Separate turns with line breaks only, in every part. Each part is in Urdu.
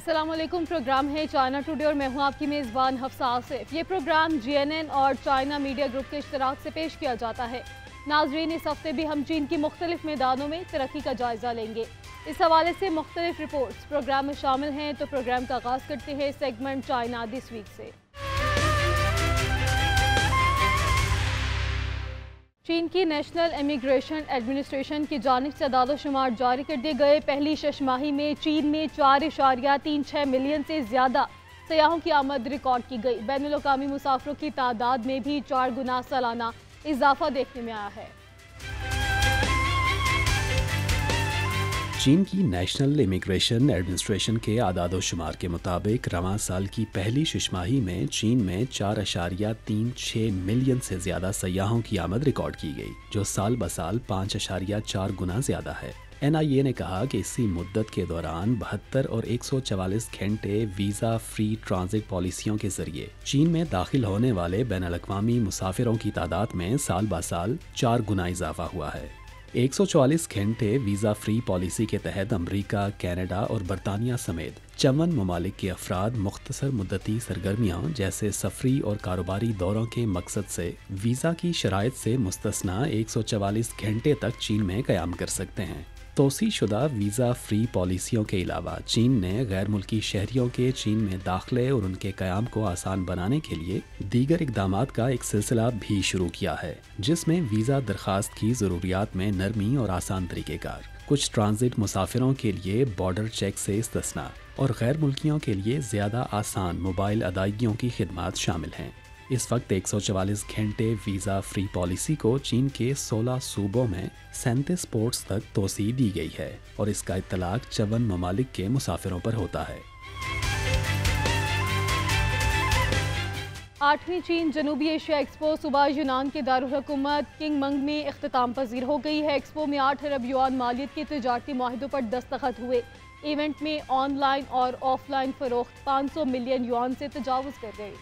السلام علیکم، پروگرام ہے چائنا ٹوڈے اور میں ہوں آپ کی میزبان حفصہ آصف۔ یہ پروگرام GNN اور چائنا میڈیا گروپ کے اشتراک سے پیش کیا جاتا ہے۔ ناظرین، اس ہفتے بھی ہم چین کی مختلف میدانوں میں ترقی کا جائزہ لیں گے۔ اس حوالے سے مختلف رپورٹس پروگرام میں شامل ہیں، تو پروگرام کا آغاز کرتے ہیں سیگمنٹ چائنا دس ویک سے۔ چین کی نیشنل امیگریشن ایڈمنسٹریشن کی جانب سے اعداد و شمار جاری کر دیے گئے۔ پہلی شش ماہی میں چین میں 4.36 ملین سے زیادہ سیاحوں کی آمد ریکارڈ کی گئی۔ بین الاقوامی مسافروں کی تعداد میں بھی 4 گنا سالانہ اضافہ دیکھنے میں آیا ہے۔
چین کی نیشنل امیگریشن ایڈمنسٹریشن کے اعداد و شمار کے مطابق رواں سال کی پہلی شش ماہی میں چین میں 4.36 ملین سے زیادہ سیاحوں کی آمد ریکارڈ کی گئی، جو سال بسال 5.4 گنا زیادہ ہے۔ NIA نے کہا کہ اسی مدت کے دوران 72 اور 144 گھنٹے ویزا فری ٹرانزٹ پالیسیوں کے ذریعے چین میں داخل ہونے والے بین الاقوامی مسافروں کی تعداد میں سال بسال 4 گنا اضافہ ہوا ہے۔ 144 گھنٹے ویزا فری پالیسی کے تحت امریکہ، کینیڈا اور برطانیہ سمیت 54 ممالک کے افراد مختصر مدتی سرگرمیاں جیسے سفری اور کاروباری دوروں کے مقصد سے ویزا کی شرائط سے مستثنی 144 گھنٹے تک چین میں قیام کر سکتے ہیں۔ توسیع شدہ ویزا فری پالیسیوں کے علاوہ چین نے غیر ملکی شہریوں کے چین میں داخلے اور ان کے قیام کو آسان بنانے کے لیے دیگر اقدامات کا ایک سلسلہ بھی شروع کیا ہے، جس میں ویزا درخواست کی ضروریات میں نرمی اور آسان طریقہ کار، کچھ ٹرانزٹ مسافروں کے لیے بارڈر چیک سے استثناء اور غیر ملکیوں کے لیے زیادہ آسان موبائل ادائیگیوں کی خدمات شامل ہیں۔ اس وقت 144 گھنٹے ویزا فری پالیسی کو چین کے 16 صوبوں میں 37 پورٹس تک توسیع دی گئی ہے اور اس کا اطلاق 54 ممالک کے مسافروں پر ہوتا ہے۔
8ویں چین جنوبی ایشیا ایکسپو صوبہ یونان کے دارالحکومت کنگ منگ میں اختتام پذیر ہو گئی ہے۔ ایکسپو میں 8 ارب یوان مالیت کے تجارتی معاہدوں پر دستخط ہوئے۔ ایونٹ میں آن لائن اور آف لائن فروخت 500 ملین یوان سے تجاوز کر گئی۔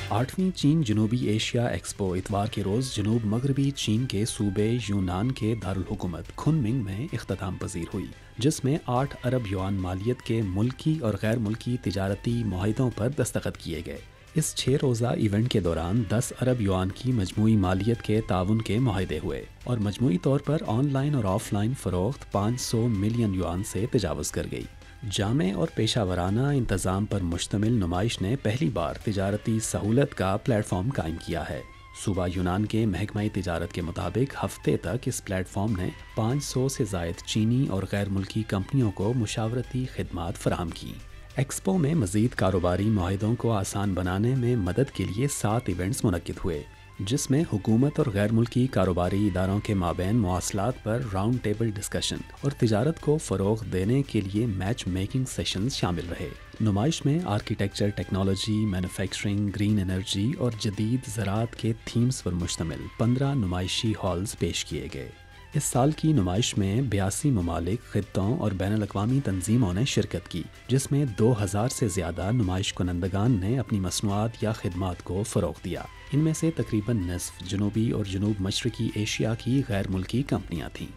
8ویں چین جنوبی ایشیا ایکسپو اتوار کے روز جنوب مغربی چین کے صوبے یونان کے دارالحکومت کھنمنگ میں اختتام پذیر ہوئی، جس میں 8 ارب یوان مالیت کے ملکی اور غیر ملکی تجارتی معاہدوں پر دستخط کیے گئے۔ اس 6 روزہ ایونٹ کے دوران 10 ارب یوان کی مجموعی مالیت کے تعاون کے معاہدے ہوئے اور مجموعی طور پر آن لائن اور آف لائن فروخت 500 ملین یوان سے تجاوز کر گئی۔ جامع اور پیشہ ورانہ انتظام پر مشتمل نمائش نے پہلی بار تجارتی سہولت کا پلیٹ فارم قائم کیا ہے۔ صوبہ یونان کے محکمہ تجارت کے مطابق ہفتے تک اس پلیٹ فارم نے 500 سے زائد چینی اور غیر ملکی کمپنیوں کو مشاورتی خدمات فراہم کی۔ ایکسپو میں مزید کاروباری معاہدوں کو آسان بنانے میں مدد کے لیے 7 ایونٹس منعقد ہوئے، جس میں حکومت اور غیر ملکی کاروباری اداروں کے مابین مواصلات پر راؤنڈ ٹیبل ڈسکشن اور تجارت کو فروغ دینے کے لیے میچ میکنگ سیشنز شامل رہے۔ نمائش میں architecture, technology, manufacturing, green energy اور جدید زراعت کے تھیمز پر مشتمل 15 نمائشی ہالز پیش کیے گئے۔ اس سال کی نمائش میں 82 ممالک، خطوں اور بین الاقوامی تنظیموں نے شرکت کی، جس میں 2000 سے زیادہ نمائش کنندگان نے اپنی مصنوعات یا خدمات کو فروغ دیا۔ ان میں سے تقریباً نصف جنوبی اور جنوب مشرقی ایشیا کی غیر ملکی کمپنیاں تھیں۔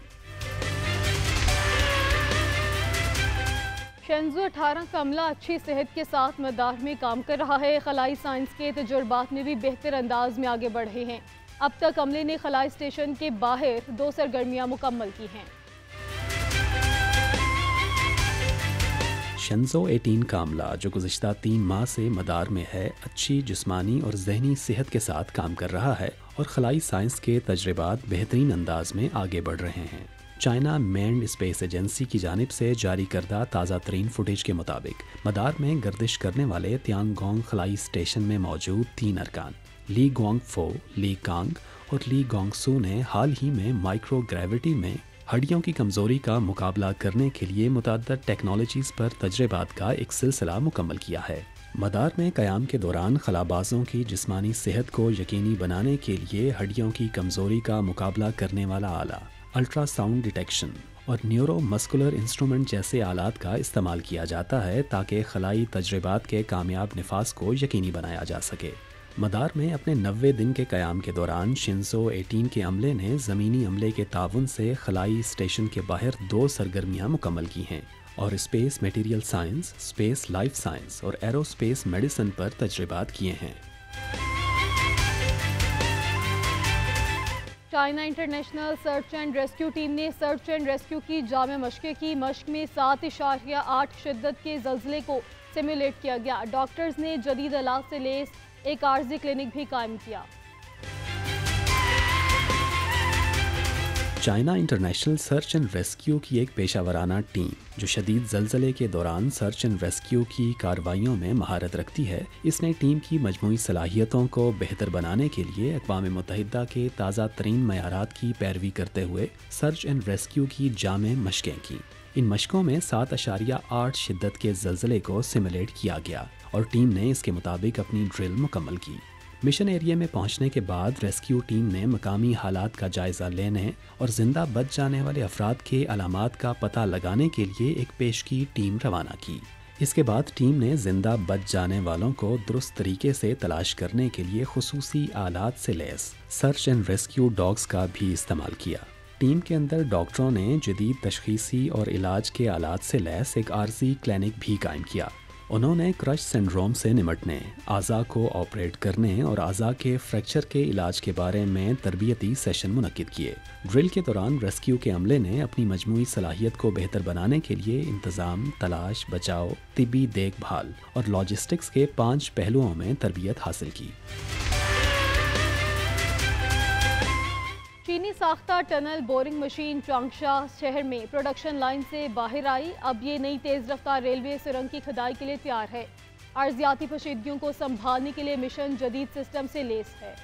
شنزو 18 کا عملہ اچھی صحت کے ساتھ مدار میں کام کر رہا ہے۔ خلائی سائنس کے تجربات میں بھی بہتر انداز میں آگے بڑھے ہیں۔ اب تک عملے نے خلائی اسٹیشن کے باہر 2 سرگرمیاں مکمل کی ہیں۔
شنزو 18 کا عملہ، جو گزشتہ 3 ماہ سے مدار میں ہے، اچھی جسمانی اور ذہنی صحت کے ساتھ کام کر رہا ہے اور خلائی سائنس کے تجربات بہترین انداز میں آگے بڑھ رہے ہیں۔ چائنا مینڈ اسپیس ایجنسی کی جانب سے جاری کردہ تازہ ترین فوٹیج کے مطابق مدار میں گردش کرنے والے تیانگ گونگ خلائی اسٹیشن میں موجود 3 ارکان لی گوانگ فو، لی کانگ اور لی گونگ سو نے حال ہی میں مائکرو گریوٹی میں ہڈیوں کی کمزوری کا مقابلہ کرنے کے لیے متعدد ٹیکنالوجیز پر تجربات کا ایک سلسلہ مکمل کیا ہے۔ مدار میں قیام کے دوران خلابازوں کی جسمانی صحت کو یقینی بنانے کے لیے ہڈیوں کی کمزوری کا مقابلہ کرنے والا آلہ، الٹرا ساؤنڈ ڈیٹیکشن اور نیورو مسکولر انسٹرومنٹ جیسے آلات کا استعمال کیا جاتا ہے تاکہ خلائی تجربات کے کامیاب نفاذ کو یقینی بنایا جا سکے۔ مدار میں اپنے 90 دن کے قیام کے دوران شنزو 18 کے عملے نے زمینی عملے کے تعاون سے خلائی اسٹیشن کے باہر 2 سرگرمیاں مکمل کی ہیں اور space material science, space life science اور ایرو اسپیس میڈیسن پر تجربات کیے ہیں۔
China international search and rescue team نے سرچ اینڈ ریسکیو کی جامع مشقیں کی۔ مشق میں 7.8 شدت کے زلزلے کو سیمولیٹ کیا گیا۔ ڈاکٹرز نے جدید آلات سے لیس ایک عارضی کلینک بھی قائم کیا۔
China international search and rescue کی ایک پیشہ ورانہ ٹیم جو شدید زلزلے کے دوران سرچ اینڈ ریسکیو کی کارروائیوں میں مہارت رکھتی ہے، اس نے ٹیم کی مجموعی صلاحیتوں کو بہتر بنانے کے لیے اقوام متحدہ کے تازہ ترین معیارات کی پیروی کرتے ہوئے سرچ اینڈ ریسکیو کی جامع مشقیں کی۔ ان مشقوں میں 7.8 شدت کے زلزلے کو سیمولیٹ کیا گیا اور ٹیم نے اس کے مطابق اپنی ڈرل مکمل کی۔ مشن ایریا میں پہنچنے کے بعد ریسکیو ٹیم نے مقامی حالات کا جائزہ لینے اور زندہ بچ جانے والے افراد کے علامات کا پتہ لگانے کے لیے ایک پیشگی ٹیم روانہ کی۔ اس کے بعد ٹیم نے زندہ بچ جانے والوں کو درست طریقے سے تلاش کرنے کے لیے خصوصی آلات سے لیس سرچ اینڈ ریسکیو ڈاگز کا بھی استعمال کیا۔ ٹیم کے اندر ڈاکٹروں نے جدید تشخیصی اور علاج کے آلات سے لیس ایک عارضی کلینک بھی قائم کیا۔ انہوں نے کرش سنڈروم سے نمٹنے، اعضاء کو آپریٹ کرنے اور اعضاء کے فریکچر کے علاج کے بارے میں تربیتی سیشن منعقد کیے۔ ڈرل کے دوران ریسکیو کے عملے نے اپنی مجموعی صلاحیت کو بہتر بنانے کے لیے انتظام، تلاش، بچاؤ، طبی دیکھ بھال اور لاجسٹکس کے 5 پہلوؤں میں تربیت حاصل کی۔
چینی ساختہ ٹنل بورنگ مشین چانگشا شہر میں پروڈکشن لائن سے باہر آئی۔ اب یہ نئی تیز رفتار ریلوے سرنگ کی کھدائی کے لیے تیار ہے۔ ارضیاتی کشیدگیوں کو سنبھالنے کے لیے مشن جدید سسٹم سے لیس ہے۔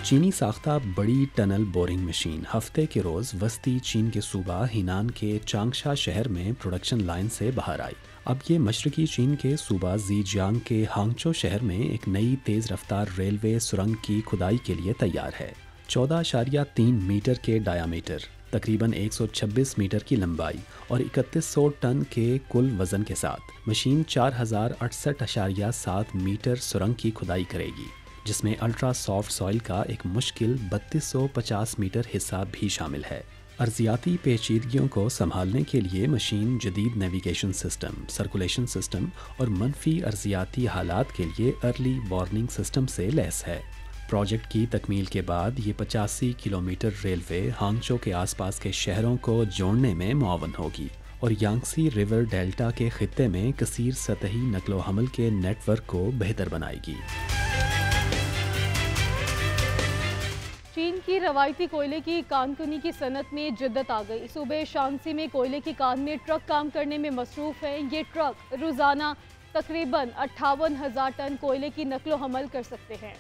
چینی ساختہ بڑی ٹنل بورنگ مشین ہفتے کے روز وسطی چین کے صوبہ ہینان کے چانگشا شہر میں پروڈکشن لائن سے باہر آئی۔ اب یہ مشرقی چین کے صوبہ زیجیانگ کے ہانگچو شہر میں ایک نئی تیز رفتار ریلوے سرنگ کی کھدائی کے لیے تیار ہے۔ 14.3 میٹر کے ڈایامیٹر، تقریباً 126 میٹر کی لمبائی اور 3100 ٹن کے کل وزن کے ساتھ مشین 4068.7 میٹر سرنگ کی کھدائی کرے گی، جس میں الٹرا سافٹ سوئل کا ایک مشکل 3250 میٹر حصہ بھی شامل ہے۔ ارضیاتی پیچیدگیوں کو سنبھالنے کے لیے مشین جدید نیویگیشن سسٹم، سرکولیشن سسٹم اور منفی ارضیاتی حالات کے لیے ارلی وارننگ سسٹم سے لیس ہے۔ پروجیکٹ کی تکمیل کے بعد یہ 85 کلومیٹر ریلوے ہانگچو کے آس پاس کے شہروں کو جوڑنے میں معاون ہوگی اور یانگسی ریور ڈیلٹا کے خطے میں کثیر سطحی نقل و حمل کے نیٹ ورک کو بہتر بنائے گی۔
چین کی روایتی کوئلے کی کان کنی کی صنعت میں جدت آ گئی۔ صوبے شانسی میں کوئلے کی کان میں ٹرک کام کرنے میں مصروف ہیں۔ یہ ٹرک روزانہ تقریباً 58,000 ٹن کوئلے کی نقل و حمل کر سکتے ہیں۔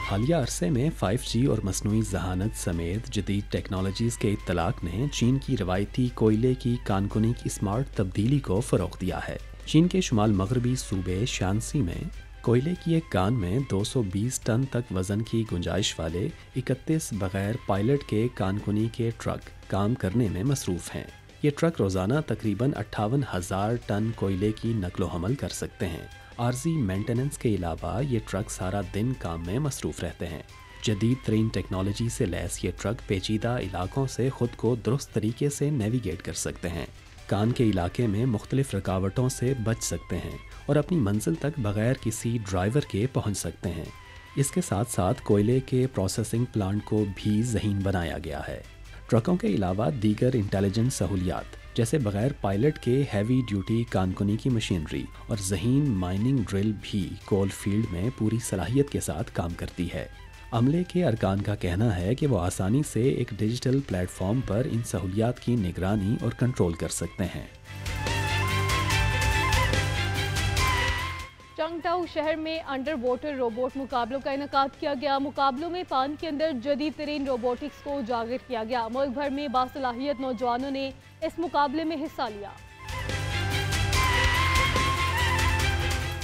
حالیہ عرصے میں 5G اور مصنوعی ذہانت سمیت جدید ٹیکنالوجیز کے اطلاق نے چین کی روایتی کوئلے کی کان کنی کی اسمارٹ تبدیلی کو فروغ دیا ہے۔ چین کے شمال مغربی صوبے شانسی میں کوئلے کی ایک کان میں 220 ٹن تک وزن کی گنجائش والے 31 بغیر پائلٹ کے کان کنی کے ٹرک کام کرنے میں مصروف ہیں۔ یہ ٹرک روزانہ تقریباً 58,000 ٹن کوئلے کی نقل و حمل کر سکتے ہیں۔ عارضی مینٹیننس کے علاوہ یہ ٹرک سارا دن کام میں مصروف رہتے ہیں۔ جدید ترین ٹیکنالوجی سے لیس یہ ٹرک پیچیدہ علاقوں سے خود کو درست طریقے سے نیویگیٹ کر سکتے ہیں، کان کے علاقے میں مختلف رکاوٹوں سے بچ سکتے ہیں اور اپنی منزل تک بغیر کسی ڈرائیور کے پہنچ سکتے ہیں۔ اس کے ساتھ ساتھ کوئلے کے پروسیسنگ پلانٹ کو بھی ذہین بنایا گیا ہے۔ ٹرکوں کے علاوہ دیگر انٹیلیجنٹ سہولیات جیسے بغیر پائلٹ کے ہیوی ڈیوٹی کانکنی کی مشینری اور ذہین مائننگ ڈرل بھی کول فیلڈ میں پوری صلاحیت کے ساتھ کام کرتی ہے۔ عملے کے ارکان کا کہنا ہے کہ وہ آسانی سے ایک ڈیجیٹل پلیٹ فارم پر ان سہولیات کی نگرانی اور کنٹرول کر سکتے ہیں۔
چنگٹاؤ شہر میں انڈر واٹر روبوٹ مقابلوں کا انعقاد کیا گیا۔ مقابلوں میں پانی کے اندر جدید ترین روبوٹکس کو اجاگر کیا گیا۔ ملک بھر میں باصلاحیت نوجوانوں نے اس مقابلے میں حصہ لیا۔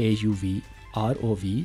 AUV, ROV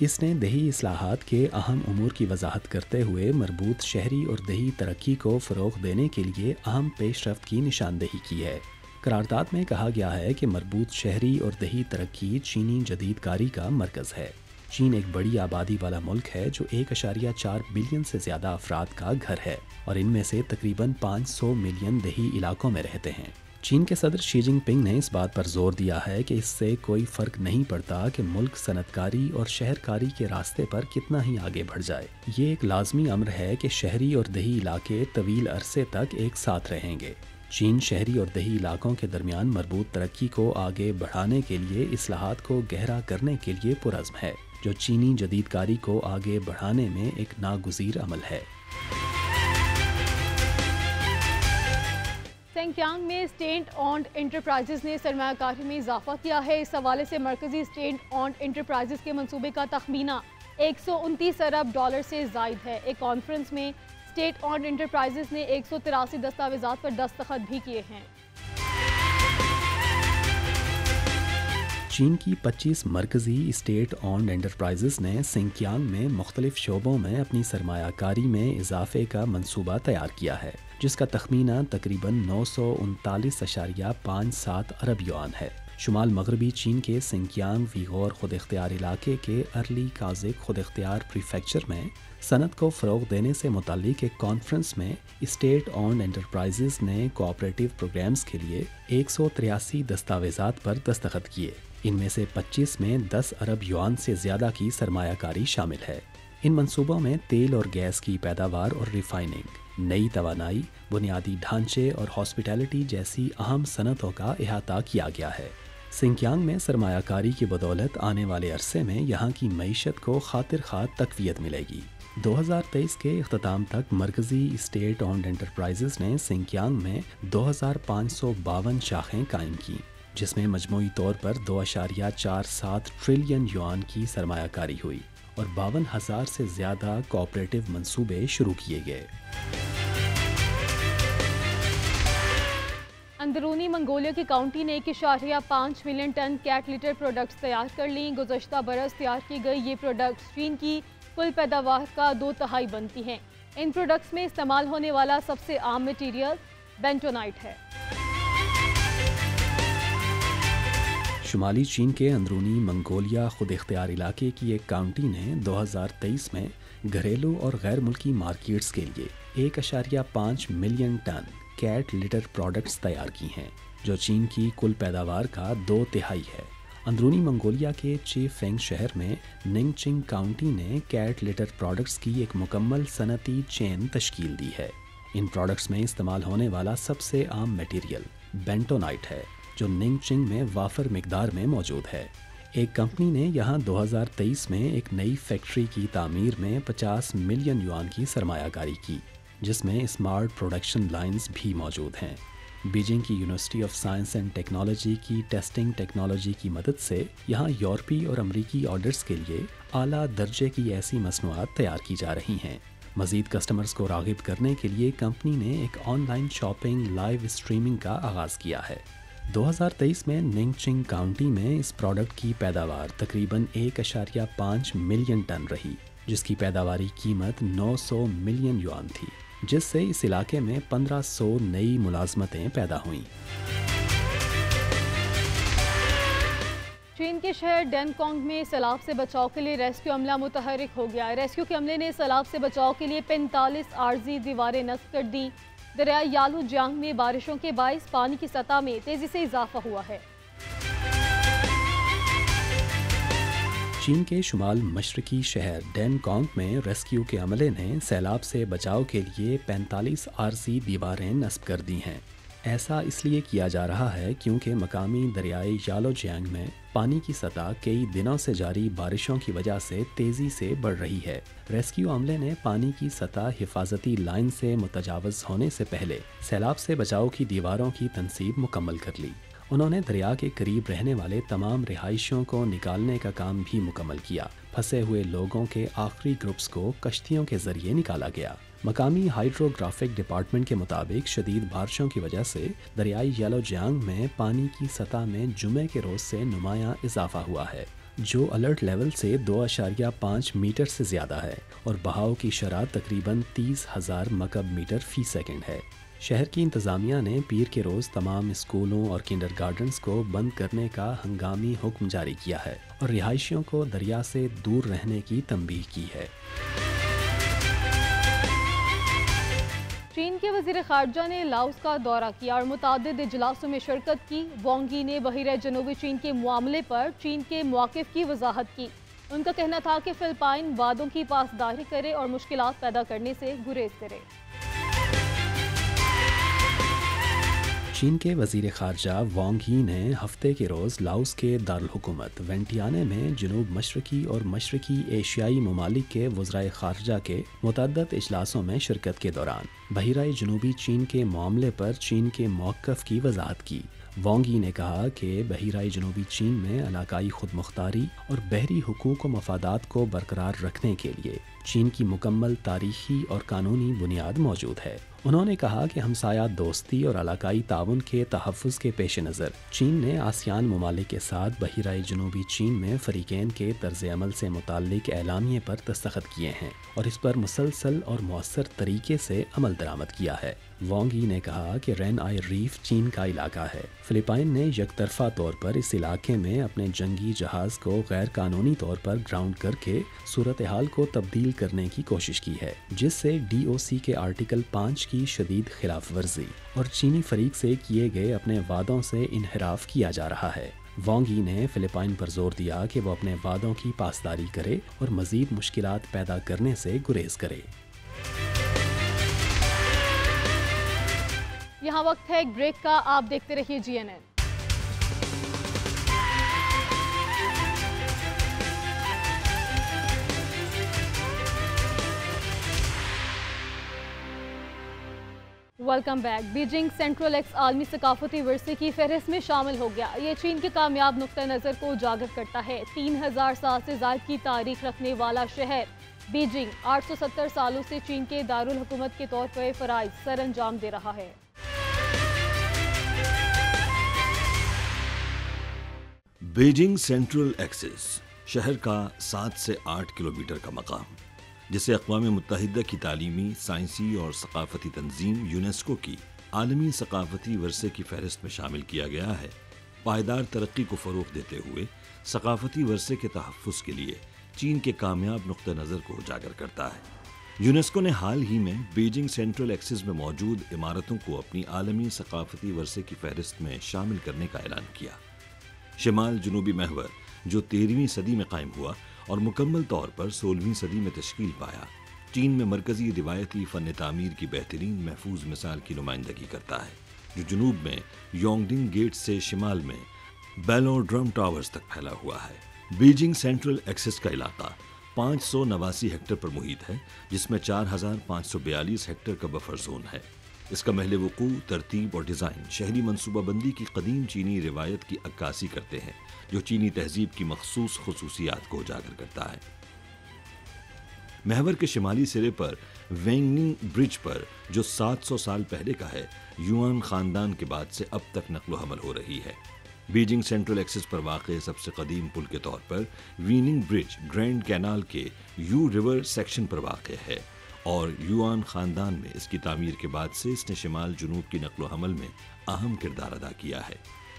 اس نے دیہی اصلاحات کے اہم امور کی وضاحت کرتے ہوئے مربوط شہری اور دیہی ترقی کو فروغ دینے کے لیے اہم پیش رفت کی نشاندہی کی ہے۔ قرارداد میں کہا گیا ہے کہ مربوط شہری اور دیہی ترقی چینی جدید کاری کا مرکز ہے۔ چین ایک بڑی آبادی والا ملک ہے جو 1.4 بلین سے زیادہ افراد کا گھر ہے اور ان میں سے تقریباً 500 ملین دیہی علاقوں میں رہتے ہیں۔ چین کے صدر شی جن پنگ نے اس بات پر زور دیا ہے کہ اس سے کوئی فرق نہیں پڑتا کہ ملک صنعت کاری اور شہر کاری کے راستے پر کتنا ہی آگے بڑھ جائے۔ یہ ایک لازمی امر ہے کہ شہری اور دیہی علاقے طویل عرصے تک ایک ساتھ رہیں گے۔ چین شہری اور دیہی علاقوں کے درمیان مربوط ترقی کو آگے بڑھانے کے لیے اصلاحات کو گہرا کرنے کے لیے پرعزم ہے، جو چینی جدید کاری کو آگے بڑھانے میں ایک ناگزیر عمل ہے۔
سنکیانگ میں اسٹیٹ اونڈ انٹرپرائزز نے سرمایہ کاری میں اضافہ کیا ہے۔ اس حوالے سے مرکزی اسٹیٹ اونڈ انٹرپرائزز کے منصوبے کا تخمینہ 129 ارب ڈالر سے زائد ہے۔ ایک کانفرنس میں اسٹیٹ اونڈ انٹرپرائزز نے 183 دستاویزات پر دستخط بھی کیے ہیں۔
چین کی 25 مرکزی اسٹیٹ اونڈ انٹرپرائزز نے سنکیانگ میں مختلف شعبوں میں اپنی سرمایہ کاری میں اضافے کا منصوبہ تیار کیا ہے، جس کا تخمینہ تقریباً 939.57 ارب یوان ہے۔ شمال مغربی چین کے سنکیانگ ویغور خود اختیار علاقے کے ارلی کازک خود اختیار پریفیکچر میں صنعت کو فروغ دینے سے متعلق ایک کانفرنس میں اسٹیٹ اونڈ انٹرپرائزز نے کوآپریٹیو پروگرامز کے لیے 183 دستاویزات پر دستخط کیے۔ ان میں سے 25 میں 10 ارب یوان سے زیادہ کی سرمایہ کاری شامل ہے۔ ان منصوبوں میں تیل اور گیس کی پیداوار اور ریفائننگ، نئی توانائی، بنیادی ڈھانچے اور ہاسپٹیلٹی جیسی اہم صنعتوں کا احاطہ کیا گیا ہے۔ سنکیانگ میں سرمایہ کاری کی بدولت آنے والے عرصے میں یہاں کی معیشت کو خاطر خواہ تقویت ملے گی۔ 2023 کے اختتام تک مرکزی اسٹیٹ اونڈ انٹرپرائزز نے سنکیانگ میں 2552 شاخیں قائم کیں، جس میں مجموعی طور پر 2.47 ٹریلین یوان کی سرمایہ کاری ہوئی اور 52,000 سے زیادہ کوآپریٹیو منصوبے شروع کیے گئے۔
اندرونی منگولیا کی کاؤنٹی نے 1.5 million ton cat litter products تیار کر لیں۔ گزشتہ برس تیار کی گئی یہ پروڈکٹس چین کی کل پیداوار کا 2/3 بنتی ہیں۔ ان پروڈکٹس میں استعمال ہونے والا سب سے عام مٹیریل بینٹونائٹ ہے۔
شمالی چین کے اندرونی منگولیا خود اختیار علاقے کی ایک کاؤنٹی نے 2023 میں گھریلو اور غیر ملکی مارکیٹس کے لیے 1.5 million ton cat litter products تیار کی ہیں، جو چین کی کل پیداوار کا 2/3 ہے۔ اندرونی منگولیا کے چی فینگ شہر میں ننگ چنگ کاؤنٹی نے کیٹ لیٹر پروڈکٹس کی ایک مکمل صنعتی چین تشکیل دی ہے۔ ان پروڈکٹس میں استعمال ہونے والا سب سے عام مٹیریل بینٹونائٹ ہے، جو ننگ چنگ میں وافر مقدار میں موجود ہے۔ ایک کمپنی نے یہاں 2023 میں ایک نئی فیکٹری کی تعمیر میں 50 ملین یوان کی سرمایہ کاری کی، جس میں اسمارٹ پروڈکشن لائنز بھی موجود ہیں۔ بیجنگ کی university of science and technology کی ٹیسٹنگ ٹیکنالوجی کی مدد سے یہاں یورپی اور امریکی آرڈرز کے لیے اعلیٰ درجے کی ایسی مصنوعات تیار کی جا رہی ہیں۔ مزید کسٹمرز کو راغب کرنے کے لیے کمپنی نے ایک on line shopping live streaming کا آغاز کیا ہے۔ 2023 میں ننگ چنگ کاؤنٹی میں اس پروڈکٹ کی پیداوار تقریباً 1.5 ملین ٹن رہی، جس کی پیداواری قیمت 900 ملین یوان تھی، جس سے اس علاقے میں 1500 نئی ملازمتیں پیدا ہوئیں۔
چین کے شہر ڈینکونگ میں سیلاب سے بچاؤ کے لیے ریسکیو عملہ متحرک ہو گیا ہے۔ ریسکیو کے عملے نے سیلاب سے بچاؤ کے لیے 45 عارضی دیواریں نصب کر دیں۔ دریائے یالو جیانگ میں بارشوں کے باعث پانی کی سطح میں تیزی سے اضافہ ہوا ہے۔
چین کے شمال مشرقی شہر ڈینکونگ میں ریسکیو کے عملے نے سیلاب سے بچاؤ کے لیے 45 عارضی دیواریں نصب کر دی ہیں۔ ایسا اس لیے کیا جا رہا ہے کیونکہ مقامی دریائے یالو جیانگ میں پانی کی سطح کئی دنوں سے جاری بارشوں کی وجہ سے تیزی سے بڑھ رہی ہے۔ ریسکیو عملے نے پانی کی سطح حفاظتی لائن سے متجاوز ہونے سے پہلے سیلاب سے بچاؤ کی دیواروں کی تنصیب مکمل کر لی۔ انہوں نے دریا کے قریب رہنے والے تمام رہائشیوں کو نکالنے کا کام بھی مکمل کیا۔ پھنسے ہوئے لوگوں کے آخری گروپس کو کشتیوں کے ذریعے نکالا گیا۔ مقامی ہائیڈروگرافک ڈپارٹمنٹ کے مطابق شدید بارشوں کی وجہ سے دریائے یالو جیانگ میں پانی کی سطح میں جمعے کے روز سے نمایاں اضافہ ہوا ہے۔ جو الرٹ لیول سے 2.5 میٹر سے زیادہ ہے اور بہاؤ کی شرح تقریباً 30,000 مکعب میٹر فی سیکنڈ ہے۔ شہر کی انتظامیہ نے پیر کے روز تمام اسکولوں اور کنڈر گارڈنز کو بند کرنے کا ہنگامی حکم جاری کیا ہے اور رہائشیوں کو دریا سے دور رہنے کی تنبیہ کی ہے۔
چین کے وزیر خارجہ نے لاؤس کا دورہ کیا اور متعدد اجلاسوں میں شرکت کی۔ وانگ یی نے بحیرہ جنوبی چین کے معاملے پر چین کے موقف کی وضاحت کی۔ ان کا کہنا تھا کہ فلپائن وعدوں کی پاسداری کرے اور مشکلات پیدا کرنے سے گریز کرے۔
چین کے وزیر خارجہ وانگ یی نے ہفتے کے روز لاؤس کے دارالحکومت وینٹیانے میں جنوب مشرقی اور مشرقی ایشیائی ممالک کے وزرائے خارجہ کے متعدد اجلاسوں میں شرکت کے دوران بحیرہ جنوبی چین کے معاملے پر چین کے موقف کی وضاحت کی۔ وانگ یی نے کہا کہ بحیرہ جنوبی چین میں علاقائی خود مختاری اور بحری حقوق و مفادات کو برقرار رکھنے کے لیے چین کی مکمل تاریخی اور قانونی بنیاد موجود ہے۔ انہوں نے کہا کہ ہمسایہ دوستی اور علاقائی تعاون کے تحفظ کے پیش نظر چین نے آسیان ممالک کے ساتھ بحیرہ جنوبی چین میں فریقین کے طرز عمل سے متعلق اعلامیے پر دستخط کیے ہیں اور اس پر مسلسل اور مؤثر طریقے سے عمل درآمد کیا ہے۔ وانگ یی نے کہا کہ رین آئی ریف چین کا علاقہ ہے۔ فلپائن نے یک طرفہ طور پر اس علاقے میں اپنے جنگی جہاز کو غیر قانونی طور پر گراؤنڈ کر کے صورتحال کو تبدیل کرنے کی کوشش کی ہے، جس سے ڈی او سی کے آرٹیکل 5 کی شدید خلاف ورزی اور چینی فریق سے کیے گئے اپنے وعدوں سے انحراف کیا جا رہا ہے۔ وانگ یی نے فلپائن پر زور دیا کہ وہ اپنے وعدوں کی پاسداری کرے اور مزید مشکلات پیدا کرنے سے گریز کرے۔
یہاں وقت ہے ایک بریک کا، آپ دیکھتے رہیے GNN۔ Welcome back. Beijing central x عالمی ثقافتی ورثے کی فہرست میں شامل ہو گیا۔ یہ چین کے کامیاب نقطہ نظر کو اجاگر کرتا ہے۔ 3000 سال سے زائد کی تاریخ رکھنے والا شہر بیجنگ 870 سالوں سے چین کے دارالحکومت کے طور پر فرائض سر انجام دے رہا ہے۔
بیجنگ سینٹرل ایکسس شہر کا 7 سے 8 کلومیٹر کا مقام، جسے اقوام متحدہ کی تعلیمی، سائنسی اور ثقافتی تنظیم یونیسکو کی عالمی ثقافتی ورثے کی فہرست میں شامل کیا گیا ہے، پائیدار ترقی کو فروغ دیتے ہوئے ثقافتی ورثے کے تحفظ کے لیے چین کے کامیاب نقطہ نظر کو اجاگر کرتا ہے۔ یونیسکو نے حال ہی میں بیجنگ سینٹرل ایکسس میں موجود عمارتوں کو اپنی عالمی ثقافتی ورثے کی فہرست میں شامل کرنے کا اعلان کیا۔ شمال جنوبی محور، جو 13ویں صدی میں قائم ہوا اور مکمل طور پر 16ویں صدی میں تشکیل پایا، چین میں مرکزی روایتی فن تعمیر کی بہترین محفوظ مثال کی نمائندگی کرتا ہے، جو جنوب میں یونگڈنگ گیٹ سے شمال میں بیلو ڈرم ٹاورز تک پھیلا ہوا ہے۔ بیجنگ سینٹرل ایکسس کا علاقہ 589 ہیکٹر پر محیط ہے، جس میں 4542 ہیکٹر کا بفر زون ہے۔ اس کا محل وقوع، ترتیب اور ڈیزائن شہری منصوبہ بندی کی قدیم چینی روایت کی عکاسی کرتے ہیں، جو چینی تہذیب کی مخصوص خصوصیات کو اجاگر کرتا ہے۔ محور کے شمالی سرے پر وینگننگ برج پر، جو 700 سال پہلے کا ہے، یوان خاندان کے بعد سے اب تک نقل و حمل ہو رہی ہے۔ بیجنگ سینٹرل ایکسس پر واقع سب سے قدیم پل کے طور پر ویننگ برج گرینڈ کینال کے یو ریور سیکشن پر واقع ہے، اور یوان خاندان میں اس کی تعمیر کے بعد سے اس نے شمال جنوب کی نقل و حمل میں اہم کردار ادا کیا ہے۔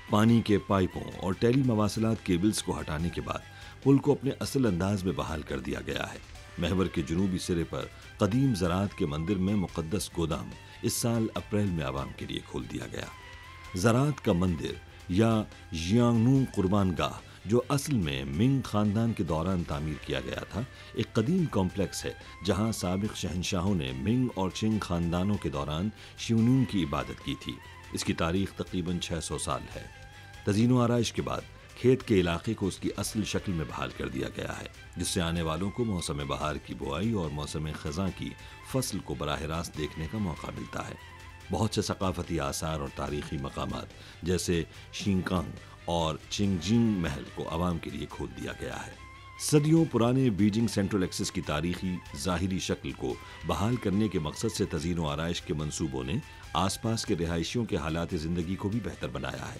پانی کے پائپوں اور ٹیلی مواصلات کیبلز کو ہٹانے کے بعد پل کو اپنے اصل انداز میں بحال کر دیا گیا ہے۔ محور کے جنوبی سرے پر قدیم زراعت کے مندر میں مقدس گودام اس سال اپریل میں عوام کے لیے کھول دیا گیا۔ زراعت کا مندر یا ژیانگنو قربان گاہ، جو اصل میں منگ خاندان کے دوران تعمیر کیا گیا تھا، ایک قدیم کمپلیکس ہے جہاں سابق شہنشاہوں نے منگ اور چنگ خاندانوں کے دوران شیونونگ کی عبادت کی تھی۔ اس کی تاریخ تقریباً 600 سال ہے۔ تزئین و آرائش کے بعد کھیت کے علاقے کو اس کی اصل شکل میں بحال کر دیا گیا ہے، جس سے آنے والوں کو موسم بہار کی بوائی اور موسم خزاں کی فصل کو براہ راست دیکھنے کا موقع ملتا ہے۔ بہت سے ثقافتی آثار اور تاریخی مقامات جیسے شینکانگ اور چنگجنگ محل کو عوام کے لیے کھول دیا گیا ہے۔ صدیوں پرانے بیجنگ سینٹرل ایکسس کی تاریخی ظاہری شکل کو بحال کرنے کے مقصد سے تزئین و آرائش کے منصوبوں نے آس پاس کے رہائشیوں کے حالات زندگی کو بھی بہتر بنایا ہے۔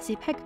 CPEC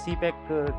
CPEC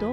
2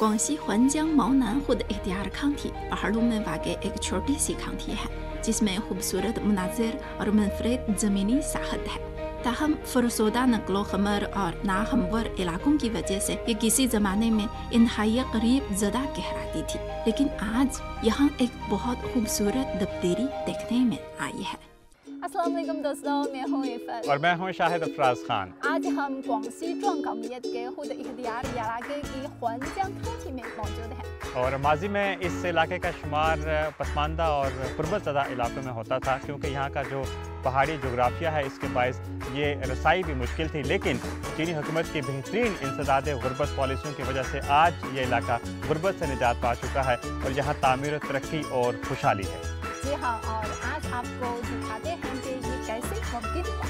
گوانسی ہونجیانگ ماؤنان خود اختیار کانٹی پہاڑوں میں واقع ایک چھوٹی سی کانٹی ہے جس میں خوبصورت مناظر اور منفرد زمینی ساحت ہے. تاہم فرسودہ نقل و حمل اور ناہموار علاقوں کی وجہ سے یہ کسی زمانے میں انتہائی قریب زدہ کہلاتی تھی، لیکن آج یہاں ایک بہت خوبصورت تبدیلی دیکھنے میں آئی ہے.
السلام علیکم دوستوں، میں ہوں عفت
اور میں ہوں شاہد افراز خان.
آج ہم گوانسی زونگ قومیت کے خود اختیار علاقے کی ہونجیانگ کانٹی میں موجود ہیں.
اور ماضی میں اس علاقے کا شمار پسماندہ اور غربت زدہ علاقوں میں ہوتا تھا، کیونکہ یہاں کا جو پہاڑی جغرافیہ ہے اس کے باعث یہ رسائی بھی مشکل تھی. لیکن چینی حکومت کی بہترین انسداد غربت پالیسیوں کی وجہ سے آج یہ علاقہ غربت سے نجات پا چکا ہے اور یہاں تعمیر و ترقی اور خوشحالی ہے.
جی ہاں، اور آج آپ کو دکھاتے ہیں کہ یہ کیسے ممکن ہوا.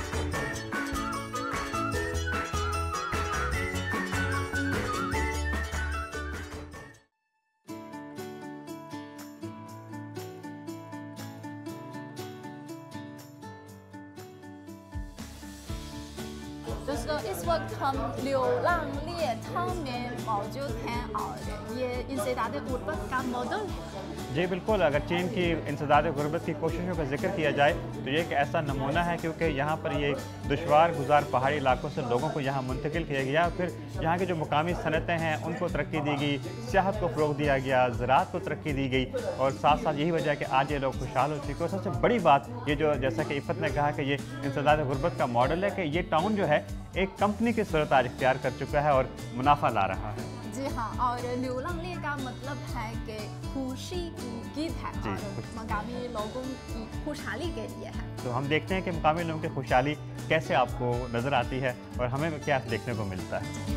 دوستو، اس وقت ہم لیو لانگ لیے تھانگ میں موجود ہیں اور یہ انسداد غربت کا ماڈل ہے.
جی بالکل، اگر چین کی انسداد غربت کی کوششوں کا ذکر کیا جائے تو یہ ایک ایسا نمونہ ہے، کیونکہ یہاں پر یہ دشوار گزار پہاڑی علاقوں سے لوگوں کو یہاں منتقل کیا گیا، پھر یہاں کی جو مقامی صنعتیں ہیں ان کو ترقی دی گئی، سیاحت کو فروغ دیا گیا، زراعت کو ترقی دی گئی، اور ساتھ ساتھ یہی وجہ ہے کہ آج یہ لوگ خوشحال ہو چکے. اور سب سے بڑی بات یہ جو جیسا کہ عفت نے کہا کہ یہ انسداد غربت کا ماڈل ہے کہ یہ ٹاؤن جو ہے ایک کمپنی کی صورت آج اختیار کر چکا ہے اور منافع لا رہا ہے.
جی ہاں، اور لیو لانگ لیے کا مطلب ہے کہ خوشی کی گیت ہے اور مقامی لوگوں کی خوشحالی کے لیے ہے.
تو ہم دیکھتے ہیں کہ مقامی لوگوں کی خوشحالی کیسے آپ کو نظر آتی ہے اور ہمیں کیا دیکھنے کو ملتا ہے.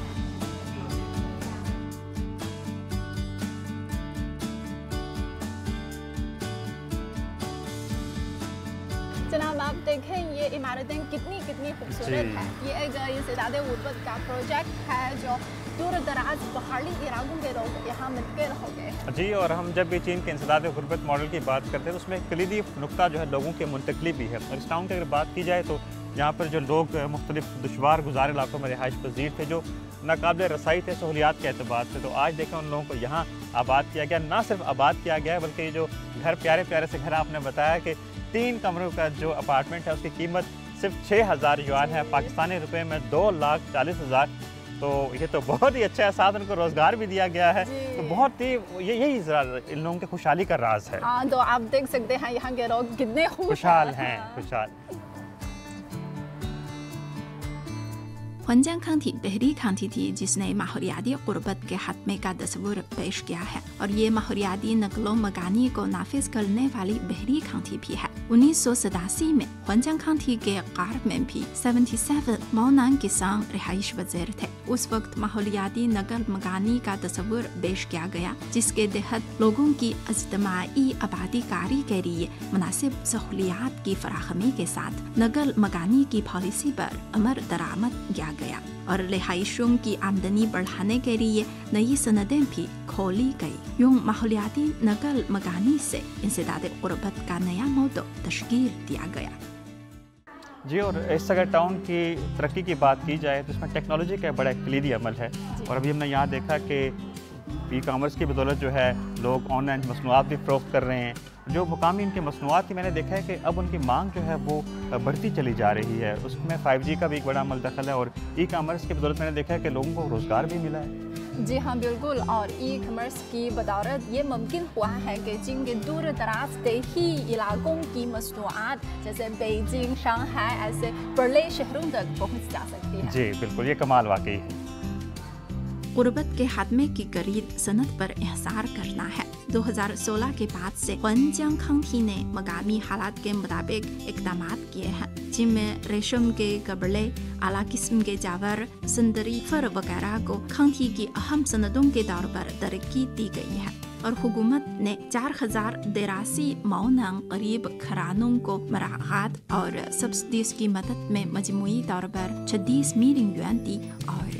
جناب آپ دیکھیں یہ عمارتیں کتنی خوبصورت ہیں. یہ ایک انسداد غربت کا پروجیکٹ ہے جو دور دراز پہاڑی علاقوں کے لوگ یہاں منتقل ہو گئے.
جی، اور ہم جب بھی چین کے انسداد غربت ماڈل کی بات کرتے ہیں تو اس میں ایک کلیدی نقطہ جو ہے لوگوں کی منتقلی بھی ہے. اور اس ٹاؤن کی اگر بات کی جائے تو یہاں پر جو لوگ مختلف دشوار گزار علاقوں میں رہائش پذیر تھے، جو ناقابل رسائی تھے سہولیات کے اعتبار سے، تو آج دیکھیں ان لوگوں کو یہاں آباد کیا گیا. نہ صرف آباد کیا گیا ہے بلکہ یہ جو گھر پیارے پیارے سے گھر آپ نے بتایا کہ 3 کمروں کا جو اپارٹمنٹ ہے اس کی قیمت صرف 6,000 یوان ہے، پاکستانی روپے میں 2,40,000. تو یہ تو بہت ہی اچھا ہے، ساتھ ان کو روزگار بھی دیا گیا ہے. تو بہت ہی یہی ان لوگوں کی خوشحالی کا راز ہے.
ہاں، تو آپ دیکھ سکتے ہیں یہاں کے لوگ کتنے
خوشحال ہیں.
ہونجیانگ کانٹی پہلی کانٹی تھی جس نے ماحولیاتی غربت کے خاتمے کا تصور پیش کیا ہے، اور یہ ماحولیاتی نقل و مکانی کو نافذ کرنے والی پہلی کانٹی بھی ہے. 1987 میں ہونجیانگ کانٹی کے غرب میں بھی 77 ماؤنان کسان رہائش پذیر تھے. اس وقت ماحولیاتی نقل مکانی کا تصور پیش کیا گیا جس کے تحت لوگوں کی اجتماعی آبادی کاری کے لیے مناسب سہولیات کی فراہمی کے ساتھ نقل مکانی کی پالیسی پر عمل درآمد کیا گیا، اور رہائشیوں کی آمدنی بڑھانے کے لیے نئی صنعتیں بھی کھولی گئی. یوں ماحولیاتی نقل مکانی سے انسداد غربت کا نیا موضوع تشکیل دیا گیا.
جی، اور اس اگر ٹاؤن کی ترقی کی بات کی جائے تو اس میں ٹیکنالوجی کا بڑا کلیدی عمل ہے. اور ابھی ہم نے یہاں دیکھا کہ ای کامرس کی بدولت جو ہے لوگ آن لائن مصنوعات بھی فروخت کر رہے ہیں. جو مقامی ان کے مصنوعات کی میں نے دیکھا ہے کہ اب ان کی مانگ جو ہے وہ بڑھتی چلی جا رہی ہے. اس میں 5G کا بھی ایک بڑا عمل دخل ہے، اور ای کامرس کی بدولت میں نے دیکھا ہے کہ لوگوں کو روزگار بھی ملا ہے.
جی ہاں بالکل، اور ای کامرس کی بدولت یہ ممکن ہوا ہے کہ چین کے دور دراز دیہی علاقوں کی مصنوعات جیسے بیجنگ، شانگہائی ایسے بڑے شہروں تک پہنچ جا سکتی ہے.
جی بالکل، یہ کمال واقعی ہے.
غربت کے خاتمے کی قریب صنعت پر انحصار کرنا ہے. 2016 کے بعد سے ہونجیانگ کانٹی نے مقامی حالات کے مطابق اقدامات کیے ہیں، جن میں ریشم کے کپڑے، اعلیٰ قسم کے چاول، سنتری فر وغیرہ کو کانٹی کی اہم صنعتوں کے طور پر ترقی دی گئی ہے. اور حکومت نے 4,083 ماؤنان قریب گھرانوں کو مراعات اور سبسڈیز کی مدد میں مجموعی طور پر 36 ملین یوان دی، اور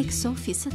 100%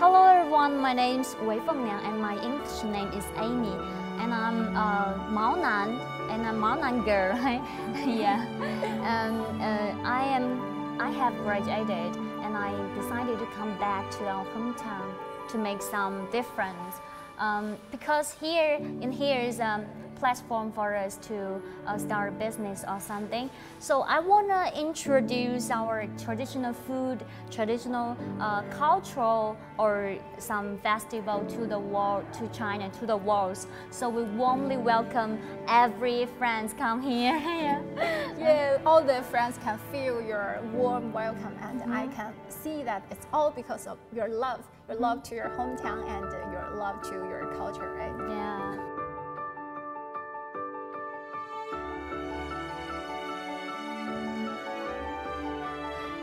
Hello everyone, my name is Wei Fengliang and my English name is Amy. And I'm Maonan, and I'm Maonan girl, right? Yeah. I have graduated, and I decided to come back to our hometown to make some difference. Because here is platform for us to start a business or something. So I want to introduce our traditional food, traditional cultural or some festival to the world, to China, to the world. So we warmly welcome every friends come here.
Yeah, all the friends can feel your warm welcome, and I can see that it's all because of your love to your hometown and your love to your culture, right?
Yeah.